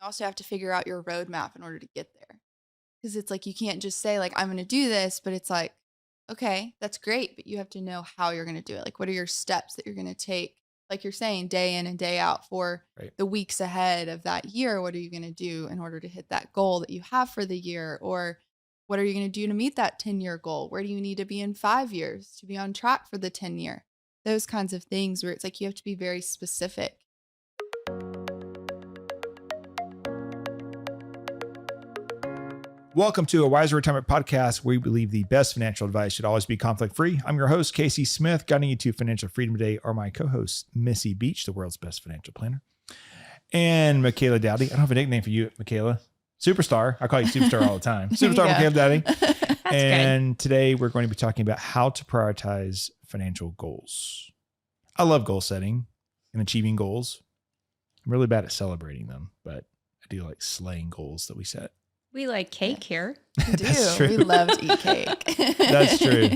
You also have to figure out your roadmap in order to get there. Because it's like you can't just say like I'm going to do this, but it's like, okay, that's great, but you have to know how you're going to do it. Like what are your steps that you're going to take? Like you're saying, day in and day out for Right. the weeks ahead of that year. What are you going to do in order to hit that goal that you have for the year? Or what are you going to do to meet that 10-year goal? Where do you need to be in 5 years to be on track for the 10-year? Those kinds of things where it's like you have to be very specific. Welcome to a Wiser Retirement Podcast, where we believe the best financial advice should always be conflict-free. I'm your host, Casey Smith. Guiding you to financial freedom today are my co-hosts, Missie Beach, the world's best financial planner, and Michaela Dowdy. I don't have a nickname for you, Michaela. Superstar. I call you Superstar all the time. Superstar Michaela Dowdy. And today we're going to be talking about how to prioritize financial goals. I love goal setting and achieving goals. I'm really bad at celebrating them, but I do like slaying goals that we set. We like cake here. We do. That's true. We love to eat cake. That's true.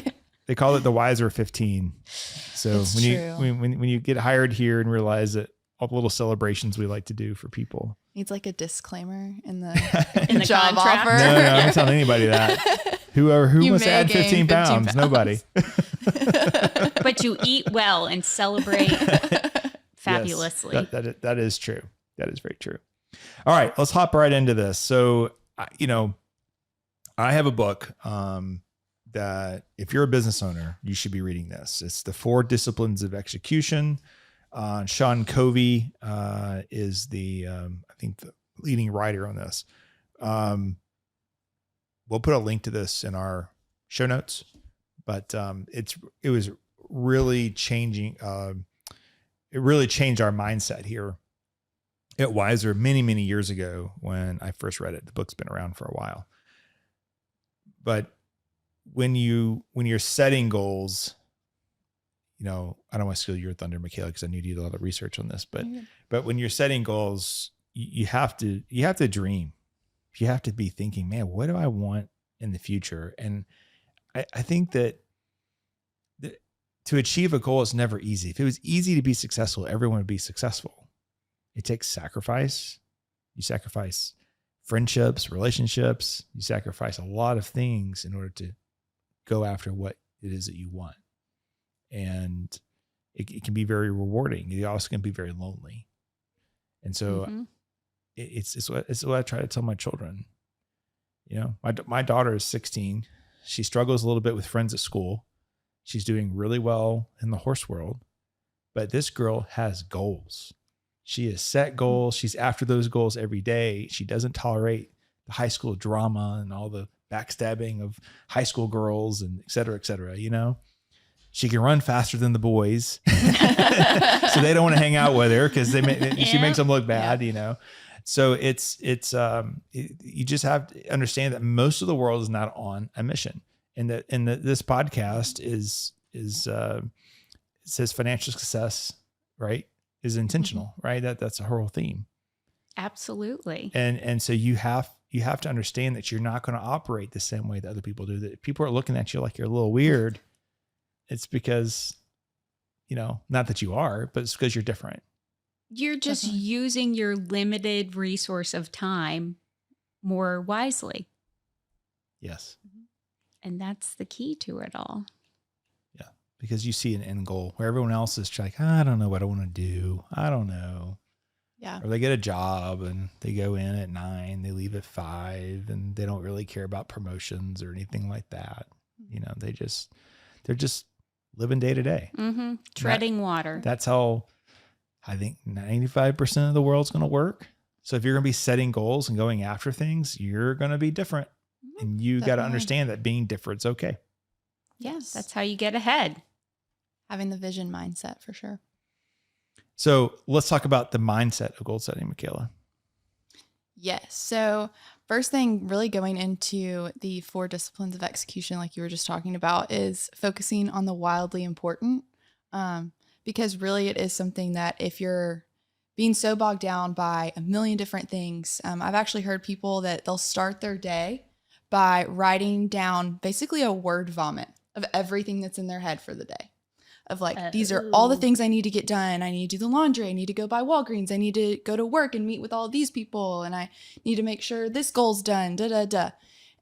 They call it the Wiser 15. So It's when you get hired here and realize that all the little celebrations we like to do for people. Needs like a disclaimer in the In the job contract. offer. No, I'm not telling anybody that. Who You wants to may add gain 15 pounds? 15 Nobody. But you eat well and celebrate fabulously. Yes, that is true. That is very true. All right, let's hop right into this. So, I have a book that if you're a business owner, you should be reading this. It's The 4 Disciplines of Execution. Sean Covey is I think the leading writer on this. We'll put a link to this in our show notes, but it was really changing. It really changed our mindset here at Wiser many, many years ago when I first read it. The book's been around for a while. But when you're setting goals, I don't want to steal your thunder, Michaela, because I need you to do a lot of research on this. But when you're setting goals, you have to dream. You have to be thinking, man, what do I want in the future? And I think that to achieve a goal is never easy. If it was easy to be successful, everyone would be successful. It takes sacrifice. You sacrifice friendships, relationships. You sacrifice a lot of things in order to go after what it is that you want. And it can be very rewarding. It also can be very lonely. And so it's what I try to tell my children. My daughter is 16. She struggles a little bit with friends at school. She's doing really well in the horse world, but this girl has goals. She has set goals. She's after those goals every day. She doesn't tolerate the high school drama and all the backstabbing of high school girls and et cetera, et cetera. She can run faster than the boys. So they don't want to hang out with her because she makes them look bad, So you just have to understand that most of the world is not on a mission. And that this podcast it says financial success, right, is intentional, right? That's a whole theme. Absolutely. And so you have to understand that you're not going to operate the same way that other people do. That if people are looking at you like you're a little weird, it's because, not that you are, but it's because you're different. You're just using your limited resource of time more wisely. Yes. And that's the key to it all. Yeah. Because you see an end goal where everyone else is like, I don't know what I want to do. I don't know. Yeah. Or they get a job and they go in at 9, they leave at 5, and they don't really care about promotions or anything like that. They're just living day to day. Treading water. That's how I think 95% of the world's going to work. So if you're going to be setting goals and going after things, you're going to be different. And you got to understand that being different is okay. Yes. That's how you get ahead. Having the vision mindset for sure. So let's talk about the mindset of goal setting, Michaela. Yes. So first thing, really going into the 4 disciplines of execution, like you were just talking about, is focusing on the wildly important. Because really it is something that if you're being so bogged down by a million different things, I've actually heard people that they'll start their day by writing down basically a word vomit of everything that's in their head for the day. of like, these are all the things I need to get done. I need to do the laundry. I need to go buy Walgreens. I need to go to work and meet with all these people. And I need to make sure this goal's done, da, da, da.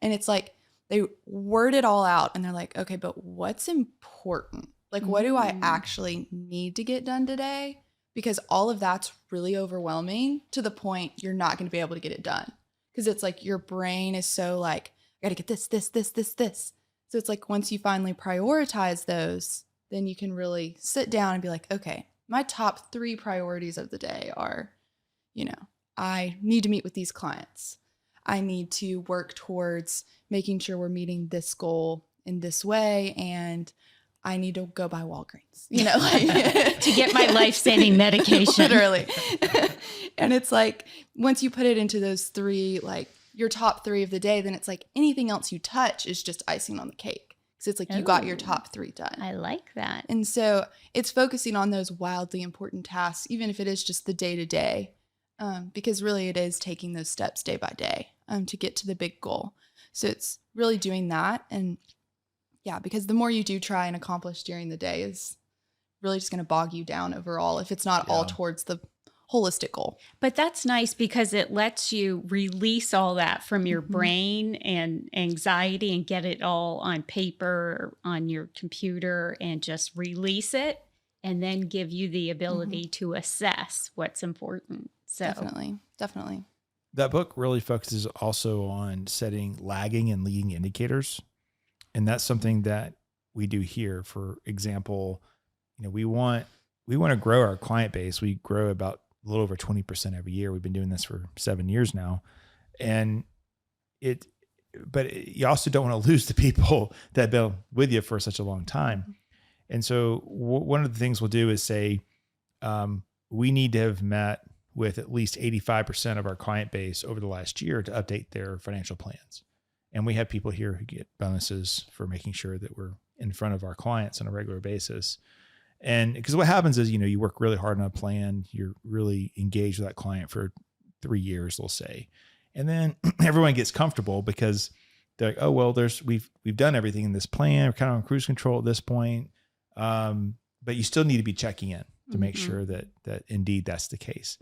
And it's like, they word it all out and they're like, okay, but what's important? Like, what do I actually need to get done today? Because all of that's really overwhelming to the point you're not going to be able to get it done. Because it's like your brain is so like, I got to get this, this, this, this, this. So it's like once you finally prioritize those, then you can really sit down and be like, okay, my top 3 priorities of the day are, you know, I need to meet with these clients. I need to work towards making sure we're meeting this goal in this way. And I need to go buy Walgreens, you know, like to get my life-saving medication. Literally. And it's like, once you put it into those 3, like your top 3 of the day, then it's like anything else you touch is just icing on the cake. Because it's like you got your top 3 done. I like that. And so it's focusing on those wildly important tasks, even if it is just the day to day, because really it is taking those steps day by day to get to the big goal. So it's really doing that. And yeah, because the more you do try and accomplish during the day is really just going to bog you down overall if it's not all towards the holistic goal. But that's nice because it lets you release all that from your brain and anxiety and get it all on paper, on your computer, and just release it and then give you the ability to assess what's important. So Definitely. That book really focuses also on setting lagging and leading indicators. And that's something that we do here. For example, you know, we want to grow our client base. We grow about a little over 20% every year. We've been doing this for 7 years now. And but you also don't want to lose the people that have been with you for such a long time. And so one of the things we'll do is say, we need to have met with at least 85% of our client base over the last year to update their financial plans. And we have people here who get bonuses for making sure that we're in front of our clients on a regular basis. And because what happens is, you know, you work really hard on a plan, you're really engaged with that client for 3 years, they'll say. And then everyone gets comfortable because they're like, oh, well, we've done everything in this plan. We're kind of on cruise control at this point. But you still need to be checking in to make sure that indeed that's the case.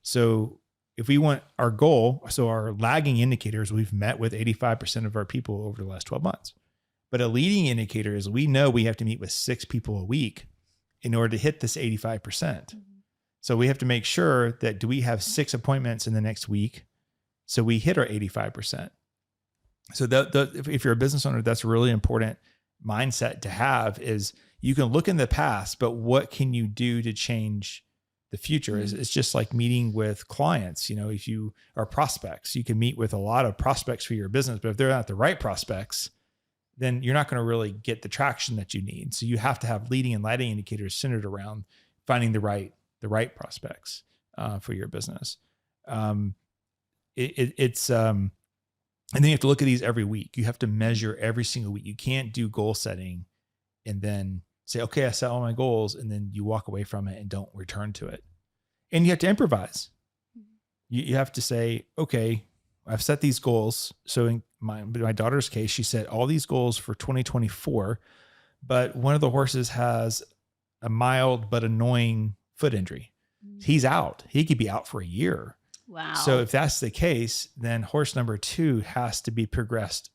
So if we want our goal, so our lagging indicators, we've met with 85% of our people over the last 12 months. But a leading indicator is we know we have to meet with 6 people a week in order to hit this 85%. So we have to make sure that do we have 6 appointments in the next week so we hit our 85%. So if you're a business owner, that's a really important mindset to have is you can look in the past, but what can you do to change the future? It's just like meeting with clients. You know, if you are prospects, you can meet with a lot of prospects for your business, but if they're not the right prospects, then you're not going to really get the traction that you need. So you have to have leading and lagging indicators centered around finding the right prospects for your business. And then you have to look at these every week. You have to measure every single week. You can't do goal setting and then say, okay, I set all my goals, and then you walk away from it and don't return to it. And you have to improvise. You have to say, okay, I've set these goals. So in my daughter's case, she set all these goals for 2024, but one of the horses has a mild but annoying foot injury. He's out. He could be out for a year. Wow. So if that's the case, then horse number 2 has to be progressed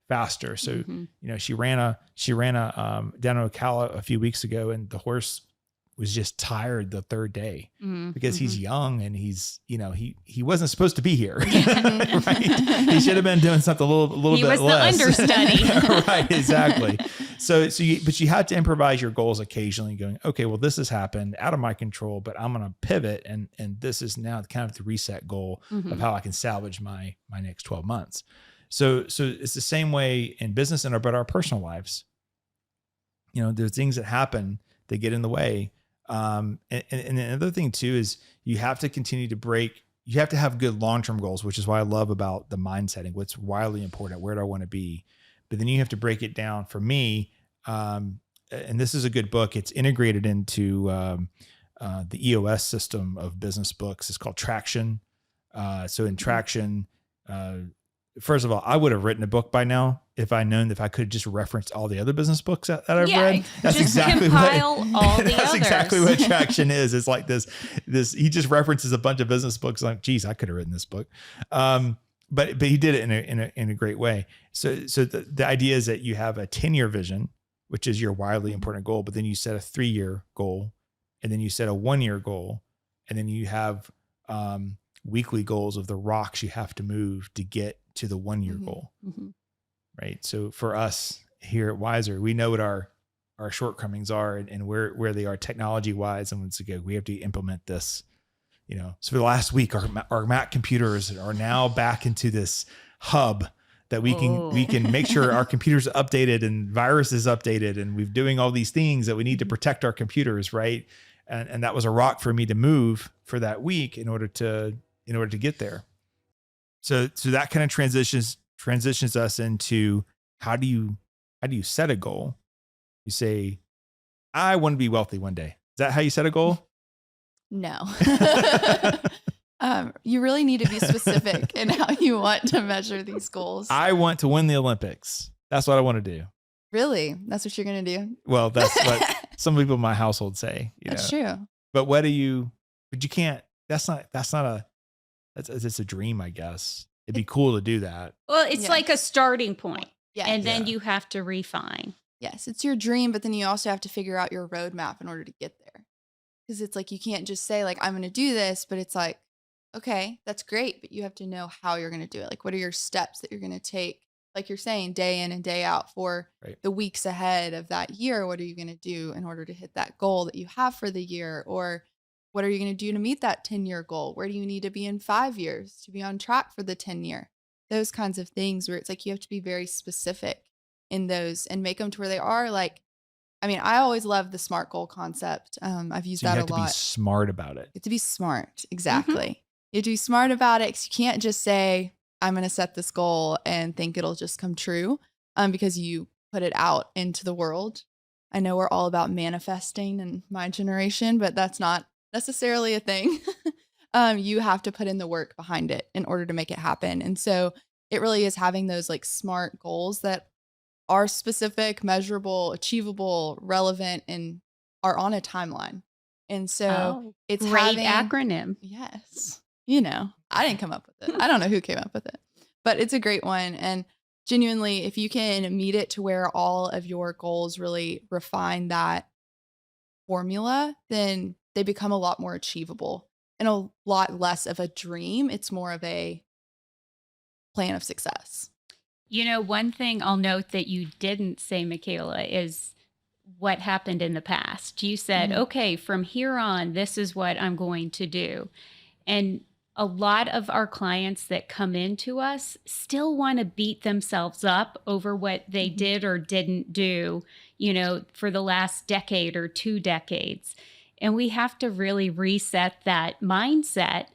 faster. So, you know, she ran a down in Ocala a few weeks ago, and the horse was just tired the 3rd day because he's young and he's, you know, he wasn't supposed to be here. Right? He should have been doing something a little bit less. He was the understudy. Right. Exactly. But you had to improvise your goals occasionally going, okay, well, this has happened out of my control, but I'm going to pivot. And this is now kind of the reset goal of how I can salvage my next 12 months. So it's the same way in business and about our personal lives. You know, there's things that happen that get in the way. And another thing too is you have to continue to you have to have good long-term goals, which is why I love about the mind setting, what's wildly important, where do I want to be? But then you have to break it down. For me, and this is a good book, it's integrated into the EOS system of business books. It's called Traction. So in Traction, first of all, I would have written a book by now if I known if I could just reference all the other business books that I've read. That's just exactly compile all the that's others. exactly what traction is. It's like this, he just references a bunch of business books. Like, geez, I could have written this book. But he did it in a great way. So the idea is that you have a 10-year vision, which is your wildly important goal, but then you set a 3-year goal, and then you set a 1-year goal, and then you have weekly goals of the rocks you have to move to get to the 1-year goal. Right. So for us here at Wiser, we know what our shortcomings are and where they are technology wise. And once again, we have to implement this, so for the last week, our Mac computers are now back into this hub that we can make sure our computers are updated and virus is updated. And we're doing all these things that we need to protect our computers. Right. And that was a rock for me to move for that week in order to get there. So that kind of transitions us into how do you set a goal? You say, I want to be wealthy one day. Is that how you set a goal? No. You really need to be specific in how you want to measure these goals. I want to win the Olympics. That's what I want to do. Really? That's what you're going to do? Well, that's what some people in my household say. That's true. But you can't, it's a dream, I guess. It'd be cool to do that. Well, it's like a starting point. Yeah. And then you have to refine. Yes, it's your dream, but then you also have to figure out your roadmap in order to get there. Because it's like, you can't just say like, I'm going to do this, but it's like, okay, that's great. But you have to know how you're going to do it. Like, what are your steps that you're going to take? Like you're saying, day in and day out for the weeks ahead of that year. What are you going to do in order to hit that goal that you have for the year? Or what are you going to do to meet that 10-year goal? Where do you need to be in 5 years to be on track for the 10-year? Those kinds of things where it's like, you have to be very specific in those and make them to where they are. Like, I mean, I always love the SMART goal concept. I've used that a lot. You have to be smart about it. You have to be smart. Exactly. You have to be smart about it, because you can't just say, I'm going to set this goal and think it'll just come true because you put it out into the world. I know we're all about manifesting in my generation, but that's not necessarily a thing. You have to put in the work behind it in order to make it happen. And so it really is having those like SMART goals that are specific, measurable, achievable, relevant, and are on a timeline. And so it's great acronym. Yes. I didn't come up with it. I don't know who came up with it, but it's a great one. And genuinely, if you can meet it to where all of your goals really refine that formula, then they become a lot more achievable and a lot less of a dream. It's more of a plan of success. One thing I'll note that you didn't say, Michaela, is what happened in the past. You said, okay, from here on, this is what I'm going to do. And a lot of our clients that come into us still want to beat themselves up over what they did or didn't do, for the last decade or 2 decades. And we have to really reset that mindset,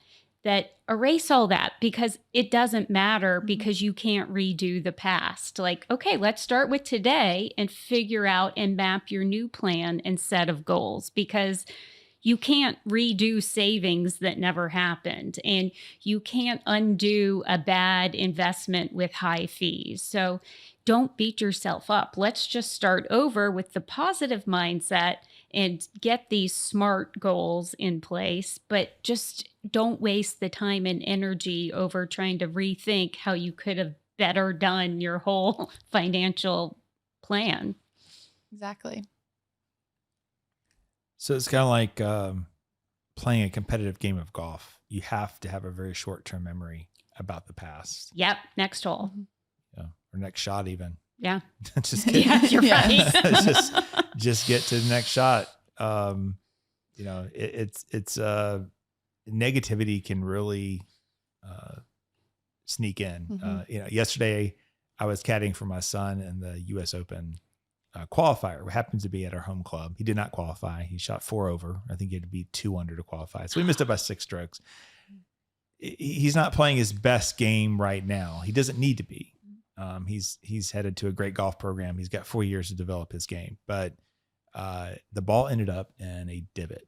that erase all that, because it doesn't matter, because you can't redo the past. Like, okay, let's start with today and figure out and map your new plan and set of goals, because you can't redo savings that never happened, and you can't undo a bad investment with high fees. So don't beat yourself up. Let's just start over with the positive mindset and get these SMART goals in place, but just don't waste the time and energy over trying to rethink how you could have better done your whole financial plan. Exactly. So it's kind of like playing a competitive game of golf. You have to have a very short-term memory about the past. Yep. Next hole. Yeah. Or next shot even. Yeah. Just get, yeah, you're right. just get to the next shot. It's negativity can really sneak in. Yesterday I was caddying for my son in the US Open qualifier. It happens to be at our home club. He did not qualify. He shot 4 over. I think he had to be 2 under to qualify. So he missed it by 6 strokes. He's not playing his best game right now. He doesn't need to be. He's headed to a great golf program. He's got 4 years to develop his game, but the ball ended up in a divot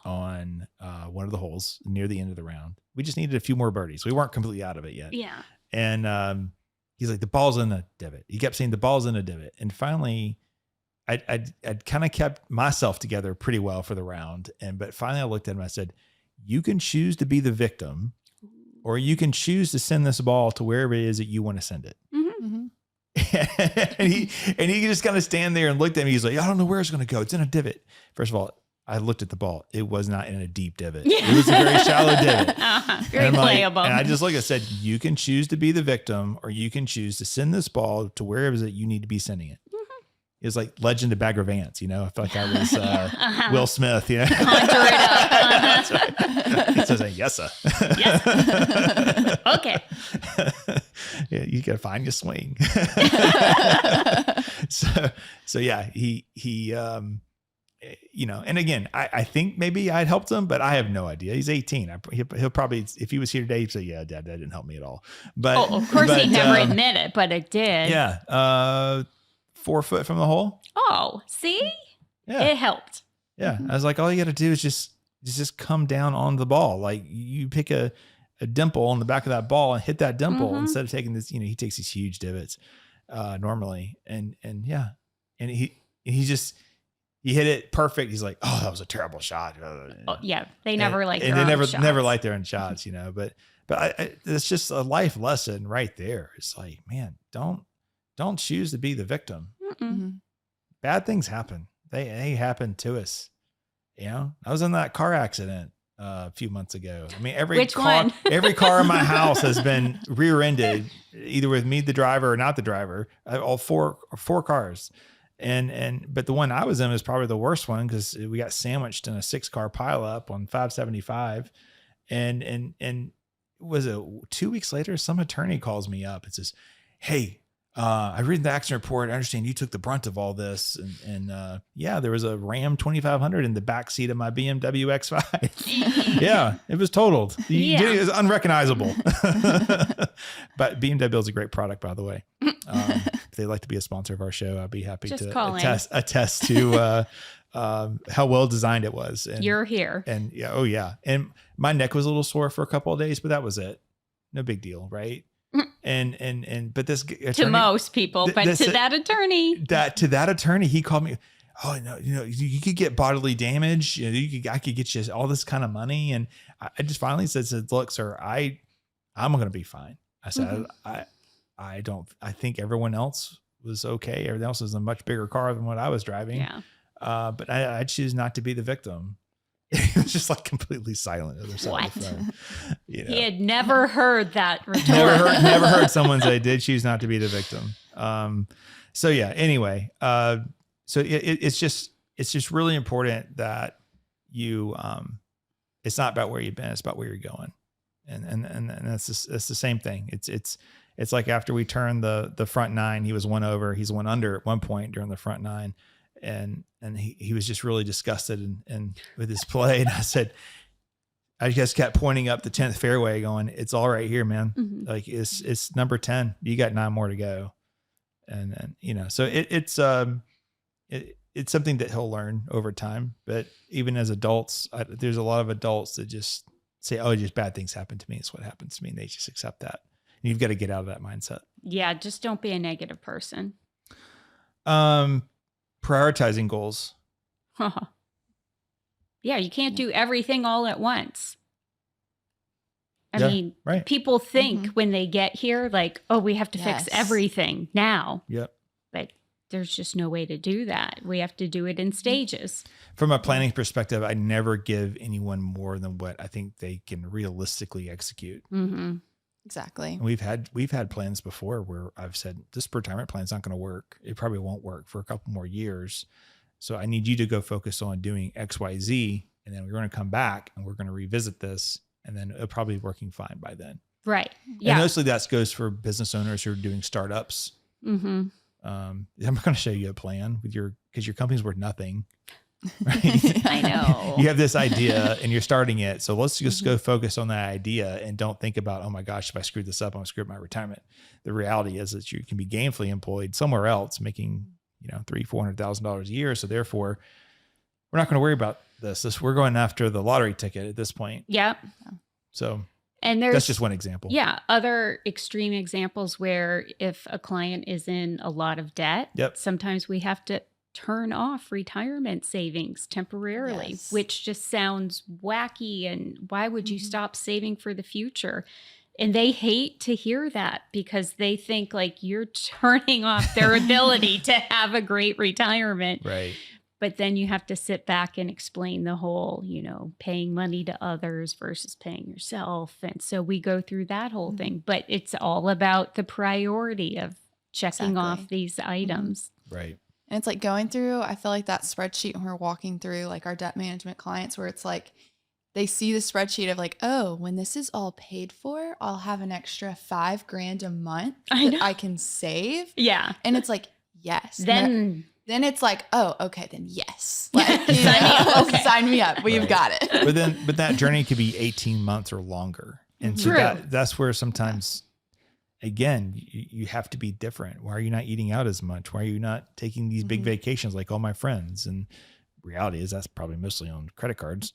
on one of the holes near the end of the round. We just needed a few more birdies. We weren't completely out of it yet. Yeah. And he's like, the ball's in a divot. He kept saying the ball's in a divot. And finally, I'd kind of kept myself together pretty well for the round. But finally I looked at him and I said, you can choose to be the victim, or you can choose to send this ball to wherever it is that you want to send it. Mm-hmm. and he just kind of stand there and looked at me. He's like, I don't know where it's going to go. It's in a divot. First of all, I looked at the ball. It was not in a deep divot. Yeah. It was a very shallow divot. Very playable. And I just looked and said, you can choose to be the victim, or you can choose to send this ball to wherever it is that you need to be sending it. It was like Legend of Bagger Vance, I felt like I was Will Smith, Conjure it up. That's right. He says, yes, sir. Yes. Okay. Yeah, you gotta find your swing. so yeah, he and again, I think maybe I'd helped him, but I have no idea. He's 18. He'll probably, if he was here today, he'd say, yeah, Dad, that didn't help me at all. But of course he'd never admit it, but it did. Yeah. 4 foot from the hole. Oh, see? Yeah. It helped. Yeah. I was like, all you got to do is just come down on the ball. Like you pick a dimple on the back of that ball and hit that dimple instead of taking this, he takes these huge divots normally. And yeah. And he hit it perfect. He's like, oh, that was a terrible shot. Oh, yeah. They never like and they never like their own shots, but it's just a life lesson right there. It's like, man, don't choose to be the victim. Mm-hmm. Bad things happen. They happen to us. I was in that car accident a few months ago. I mean, every car in my house has been rear-ended, either with me, the driver, or not the driver. All four cars. But the one I was in was probably the worst one because we got sandwiched in a 6-car pileup on 575. And was it 2 weeks later, some attorney calls me up and says, hey, I read the accident report. I understand you took the brunt of all this. And yeah, there was a Ram 2500 in the back seat of my BMW X5. Yeah, it was totaled. It was unrecognizable. But BMW is a great product, by the way. If they'd like to be a sponsor of our show, I'd be happy to attest to how well designed it was. And you're here. And yeah, oh yeah. And my neck was a little sore for a couple of days, but that was it. No big deal, right? But this attorney, to most people, but to that attorney, he called me. Oh no, you could get bodily damage. I could get you all this kind of money, and I just finally said, "Look, sir, I'm going to be fine." I said, I don't. I think everyone else was okay. Everyone else was in a much bigger car than what I was driving. Yeah. But I choose not to be the victim. It was just like completely silent on the other side of the phone. He had never heard that retort. never heard someone say, did choose not to be the victim. So yeah, anyway, so it's just really important that you, it's not about where you've been, it's about where you're going. And that's the same thing. It's like after we turned the front 9, he was 1 over, he's 1 under at one point during the front 9. And he was just really disgusted and with his play. And I said, I just kept pointing up the 10th fairway going, it's all right here, man. Mm-hmm. Like it's number 10. You got 9 more to go. And so it's something that he'll learn over time. But even as adults, there's a lot of adults that just say, oh, just bad things happen to me. It's what happens to me. And they just accept that. And you've got to get out of that mindset. Yeah. Just don't be a negative person. Prioritizing goals. Yeah, you can't do everything all at once. I mean, right. People think when they get here, like, oh, we have to fix everything now. Yep. But there's just no way to do that. We have to do it in stages. From a planning perspective, I never give anyone more than what I think they can realistically execute. Mm-hmm. Exactly. And we've had plans before where I've said, this retirement plan is not going to work. It probably won't work for a couple more years. So I need you to go focus on doing X, Y, Z. And then we're going to come back and we're going to revisit this. And then it'll probably be working fine by then. Right. Yeah. And mostly that goes for business owners who are doing startups. Mm-hmm. I'm not going to show you a plan because your company's worth nothing. Right? I know. You have this idea and you're starting it. So let's just go focus on that idea and don't think about, oh my gosh, if I screwed this up, I'm going to screw up my retirement. The reality is that you can be gainfully employed somewhere else making, $300,000-$400,000 a year. So therefore we're not going to worry about this. We're going after the lottery ticket at this point. Yep. So. And That's there's just one example. yeah, other extreme examples where if a client is in a lot of debt, Yep. sometimes we have to turn off retirement savings temporarily, Yes. which just sounds wacky. And why would you Mhm. stop saving for the future? And they hate to hear that because they think like you're turning off their ability to have a great retirement. Right. But then you have to sit back and explain the whole, paying money to others versus paying yourself. And so we go through that whole Mhm. thing, but it's all about the priority of checking off Exactly. these items. Right. And it's like going through, I feel like that spreadsheet when we're walking through like our debt management clients where it's like they see the spreadsheet of like, oh, when this is all paid for, I'll have an extra $5,000 a month I know. that I can save. Yeah. And it's like, yes. And Then it's like, oh, okay, then yes. Like, Sign me up. Okay. Sign me up. We've Right. got it. But that journey could be 18 months or longer. And so True. that's where sometimes, again, you have to be different. Why are you not eating out as much? Why are you not taking these big Mhm. vacations like all my friends? And reality is that's probably mostly on credit cards.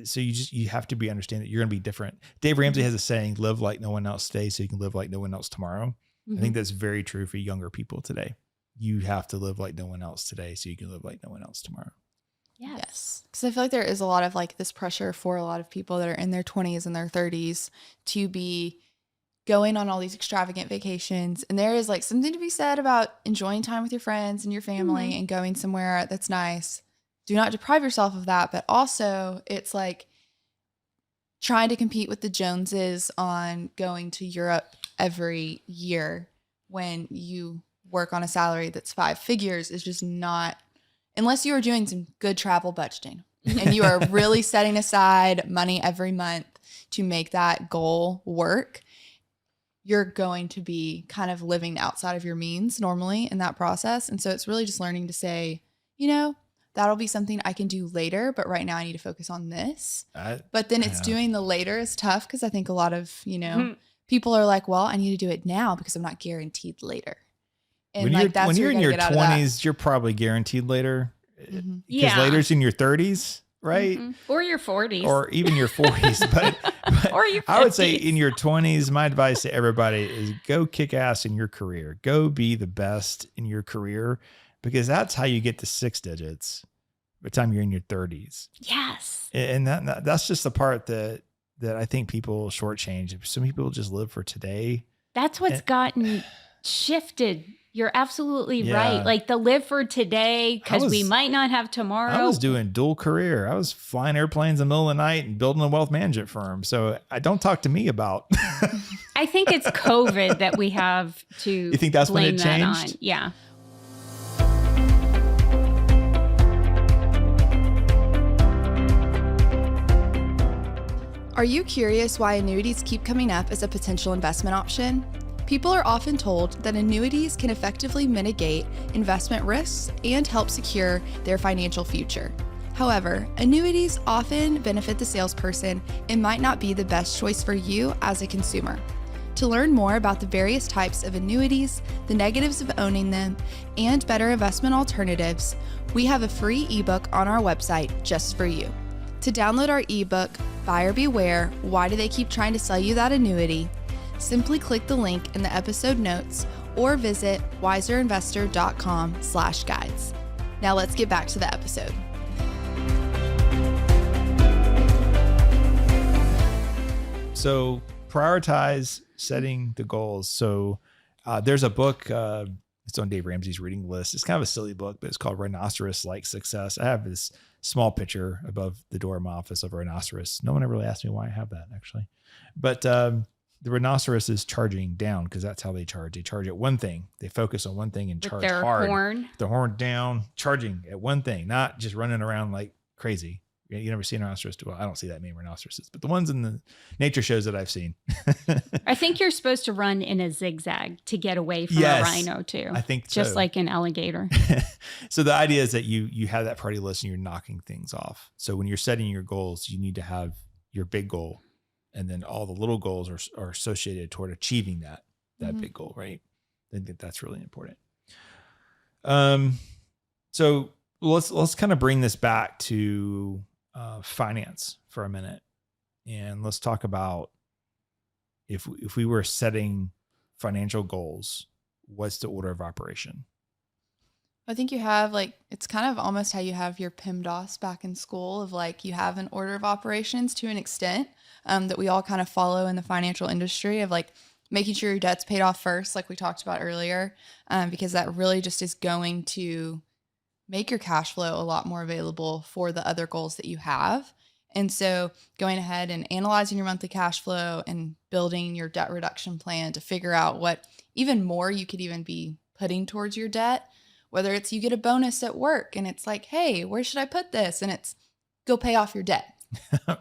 So you have to be understand that you're going to be different. Dave Ramsey has a saying, live like no one else today so you can live like no one else tomorrow. I think that's very true for younger people today. You have to live like no one else today so you can live like no one else tomorrow. Yes. Because I feel like there is a lot of like this pressure for a lot of people that are in their 20s and their 30s to be going on all these extravagant vacations. And there is like something to be said about enjoying time with your friends and your family and going somewhere that's nice. Do not deprive yourself of that. But also it's like trying to compete with the Joneses on going to Europe every year when you work on a salary that's 5 figures is just not, unless you are doing some good travel budgeting and you are really setting aside money every month to make that goal work, you're going to be kind of living outside of your means normally in that process. And so it's really just learning to say, that'll be something I can do later, but right now I need to focus on this. But then it's doing the later is tough because I think a lot of, people are like, well, I need to do it now because I'm not guaranteed later. And when you're in your 20s, you're probably guaranteed later. Mhm. Because later's in your 30s, right? Or your 40s. Or even your 40s. But or your 50s. I would say in your 20s, my advice to everybody is go kick ass in your career. Go be the best in your career because that's how you get to 6 digits by the time you're in your 30s. Yes. And that's just the part that I think people shortchange. Some people just live for today. That's what's gotten shifted. You're absolutely right. Like the live for today because we might not have tomorrow. I was doing dual career. I was flying airplanes in the middle of the night and building a wealth management firm. So I don't talk to me about. I think it's COVID that we have to. You think that's when it changed? Yeah. Are you curious why annuities keep coming up as a potential investment option? People are often told that annuities can effectively mitigate investment risks and help secure their financial future. However, annuities often benefit the salesperson and might not be the best choice for you as a consumer. To learn more about the various types of annuities, the negatives of owning them, and better investment alternatives, we have a free ebook on our website just for you. To download our ebook, Buyer Beware, Why Do They Keep Trying to Sell You That Annuity? Simply click the link in the episode notes or visit wiserinvestor.com/guides. Now let's get back to the episode. So prioritize setting the goals. So there's a book, it's on Dave Ramsey's reading list. It's kind of a silly book, but it's called Rhinoceros Like Success. I have this small picture above the door of my office of a rhinoceros. No one ever really asked me why I have that actually. But the rhinoceros is charging down because that's how they charge. They charge at one thing. They focus on one thing and charge their hard. Horn. The horn down, charging at one thing, not just running around like crazy. You never see a rhinoceros. Well, I don't see that many rhinoceroses, but the ones in the nature shows that I've seen. I think you're supposed to run in a zigzag to get away from a rhino too. I think just like an alligator. So the idea is that you have that priority list and you're knocking things off. So when you're setting your goals, you need to have your big goal. And then all the little goals are associated toward achieving that big goal, right? I think that's really important. So let's kind of bring this back to finance for a minute. And let's talk about if we were setting financial goals, what's the order of operation? I think you have it's kind of almost how you have your PEMDAS back in school of you have an order of operations to an extent that we all kind of follow in the financial industry of making sure your debt's paid off first, like we talked about earlier, because that really just is going to make your cash flow a lot more available for the other goals that you have. And so going ahead and analyzing your monthly cash flow and building your debt reduction plan to figure out what even more you could even be putting towards your debt, whether it's you get a bonus at work and it's hey, where should I put this? And it's go pay off your debt.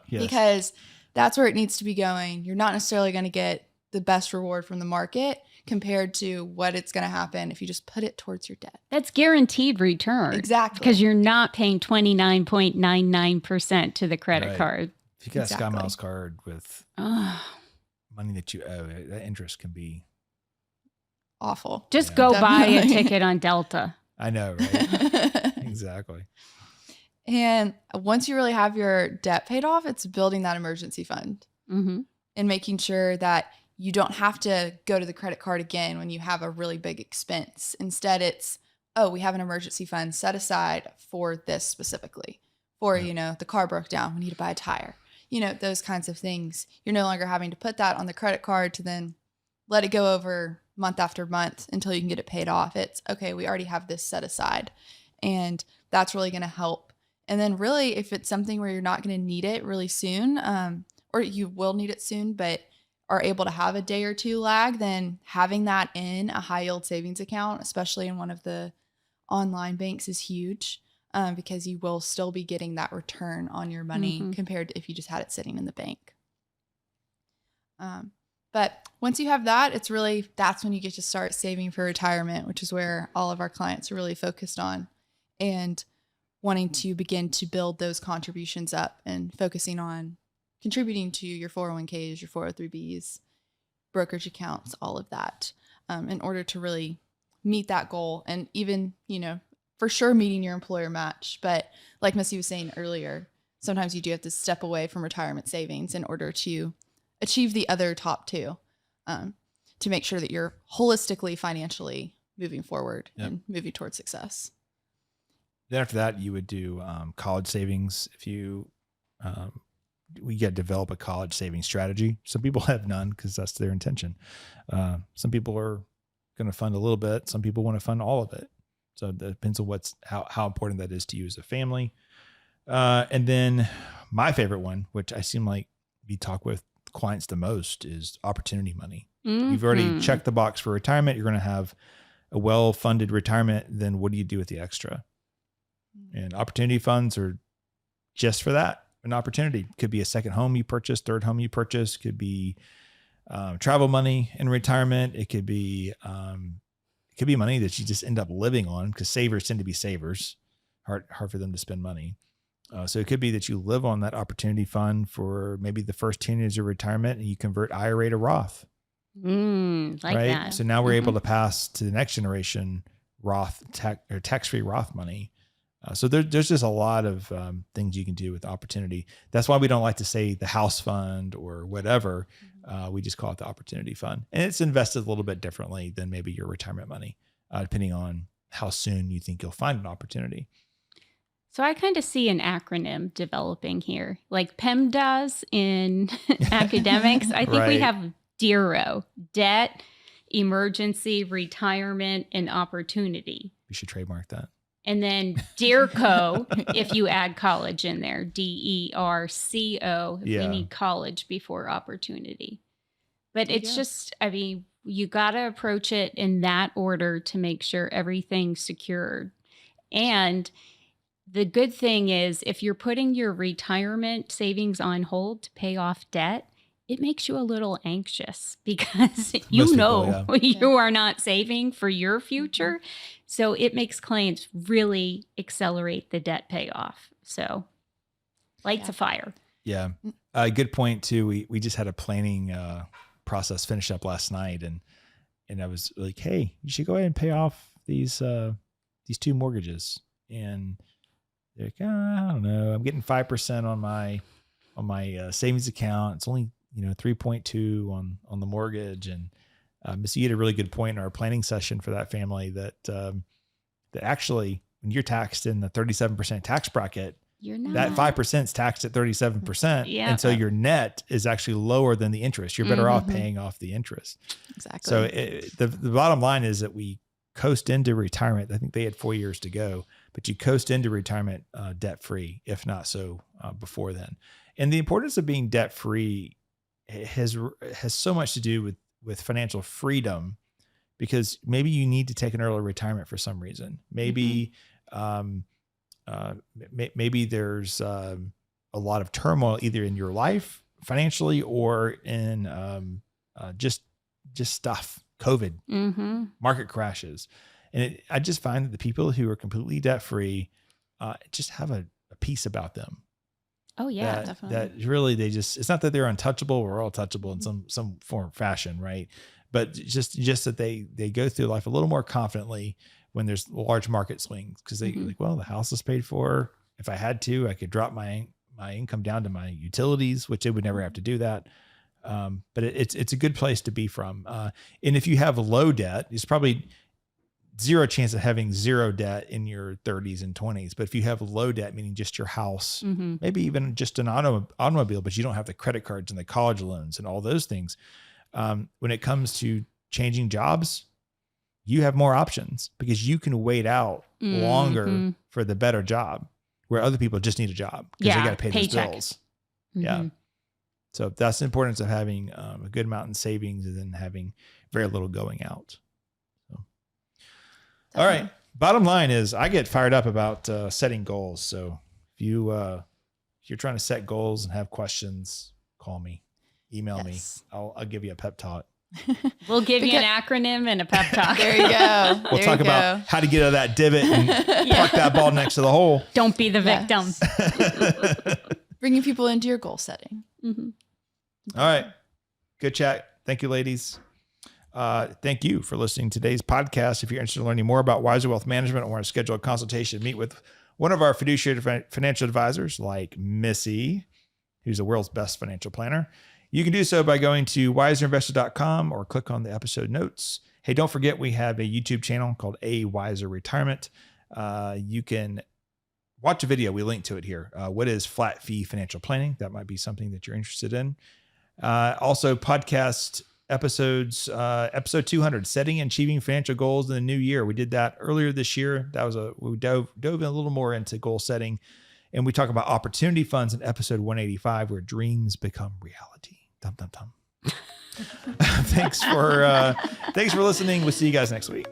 Yes. Because that's where it needs to be going. You're not necessarily going to get the best reward from the market compared to what it's going to happen if you just put it towards your debt. That's guaranteed return. Exactly. Because you're not paying 29.99% to the credit card. If you got a Sky Miles card with money that you owe, that interest can be awful. Just go buy a ticket on Delta. I know, right? Exactly. And once you really have your debt paid off, it's building that emergency fund and making sure that you don't have to go to the credit card again when you have a really big expense. Instead, it's, oh, we have an emergency fund set aside for this specifically. For, the car broke down, we need to buy a tire. Those kinds of things. You're no longer having to put that on the credit card to then let it go over month after month until you can get it paid off. It's, okay, we already have this set aside. And that's really going to help. And then really, if it's something where you're not going to need it really soon, or you will need it soon, but are able to have a day or two lag, then having that in a high yield savings account, especially in one of the online banks, is huge because you will still be getting that return on your money compared to if you just had it sitting in the bank. But once you have that, that's when you get to start saving for retirement, which is where all of our clients are really focused on and wanting to begin to build those contributions up and focusing on contributing to your 401ks, your 403bs, brokerage accounts, all of that in order to really meet that goal. And even, for sure meeting your employer match. But like Missy was saying earlier, sometimes you do have to step away from retirement savings in order to achieve the other top two to make sure that you're holistically financially moving forward and moving towards success. Then after that, you would do college savings. If you we got to develop a college saving strategy. Some people have none because that's their intention. Some people are going to fund a little bit. Some people want to fund all of it. So it depends on how important that is to you as a family. And then my favorite one, which I seem like we talk with clients the most, is opportunity money. You've already checked the box for retirement. You're going to have a well-funded retirement. Then what do you do with the extra? And opportunity funds are just for that. An opportunity could be a second home you purchase, third home you purchase, could be travel money in retirement. It could be money that you just end up living on because savers tend to be savers. Hard for them to spend money. So it could be that you live on that opportunity fund for maybe the first 10 years of retirement and you convert IRA to Roth. Like right? that. So now we're able to pass to the next generation Roth tax-free Roth money. So there's just a lot of things you can do with opportunity. That's why we don't like to say the house fund or whatever. We just call it the opportunity fund. And it's invested a little bit differently than maybe your retirement money, depending on how soon you think you'll find an opportunity. So I kind of see an acronym developing here, like PEMDAS in academics. I think we have DERO, debt, emergency, retirement, and opportunity. We should trademark that. And then DERCO, if you add college in there, DERCO, if you need college before opportunity. But it's just, you got to approach it in that order to make sure everything's secured. And the good thing is if you're putting your retirement savings on hold to pay off debt, it makes you a little anxious because you are not saving for your future. So it makes clients really accelerate the debt payoff. So lights a fire. Yeah. Good point too. We just had a planning process finish up last night and I was like, hey, you should go ahead and pay off these two mortgages. And they're like, I don't know. I'm getting 5% on savings account. It's only, 3.2 on the mortgage. And Missy had a really good point in our planning session for that family that actually when you're taxed in the 37% tax bracket, You're not. that 5% is taxed at 37%. Yeah. And so your net is actually lower than the interest. You're better off paying off the interest. Exactly. So the bottom line is that we coast into retirement. I think they had 4 years to go, but you coast into retirement debt free, if not so before then. And the importance of being debt free has so much to do with financial freedom, because maybe you need to take an early retirement for some reason. Maybe maybe there's a lot of turmoil either in your life financially or in just stuff, COVID, market crashes. And I just find that the people who are completely debt free just have a peace about them. Oh yeah, definitely. That really, it's not that they're untouchable. We're all touchable in some form or fashion, right? But just that they go through life a little more confidently when there's large market swings, because they like, well, the house is paid for. If I had to, I could drop my income down to my utilities, which they would never have to do that. But it's a good place to be from. And if you have low debt, it's probably zero chance of having zero debt in your 30s and 20s. But if you have low debt, meaning just your house, maybe even just an automobile, but you don't have the credit cards and the college loans and all those things. When it comes to changing jobs, you have more options because you can wait out longer for the better job, where other people just need a job because they got to pay those bills. Yeah. So that's the importance of having a good amount in savings and then having very little going out. So. All right. Bottom line is I get fired up about setting goals. So if you're trying to set goals and have questions, call me, email me. I'll give you a pep talk. We'll give you an acronym and a pep talk. There you go. We'll talk about how to get out of that divot and park that ball next to the hole. Don't be the victim. Bringing people into your goal setting. All right. Good chat. Thank you, ladies. Thank you for listening to today's podcast. If you're interested in learning more about Wiser Wealth Management or want to schedule a consultation, meet with one of our fiduciary financial advisors like Missy, who's the world's best financial planner. You can do so by going to wiserinvestor.com or click on the episode notes. Hey, don't forget we have a YouTube channel called A Wiser Retirement. You can watch a video. We link to it here. What is flat fee financial planning? That might be something that you're interested in. Also podcast episodes, episode 200, setting and achieving financial goals in the new year. We did that earlier this year. We dove in a little more into goal setting, and we talk about opportunity funds in episode 185, where dreams become reality. Dum, dum, dum. Thanks for listening. We'll see you guys next week.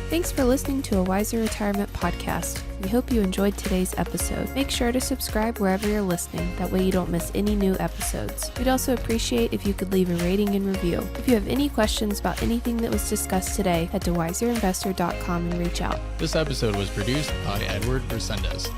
Thanks for listening to a Wiser Retirement podcast. We hope you enjoyed today's episode. Make sure to subscribe wherever you're listening. That way you don't miss any new episodes. We'd also appreciate if you could leave a rating and review. If you have any questions about anything that was discussed today, head to wiserinvestor.com and reach out. This episode was produced by Edward Resendez.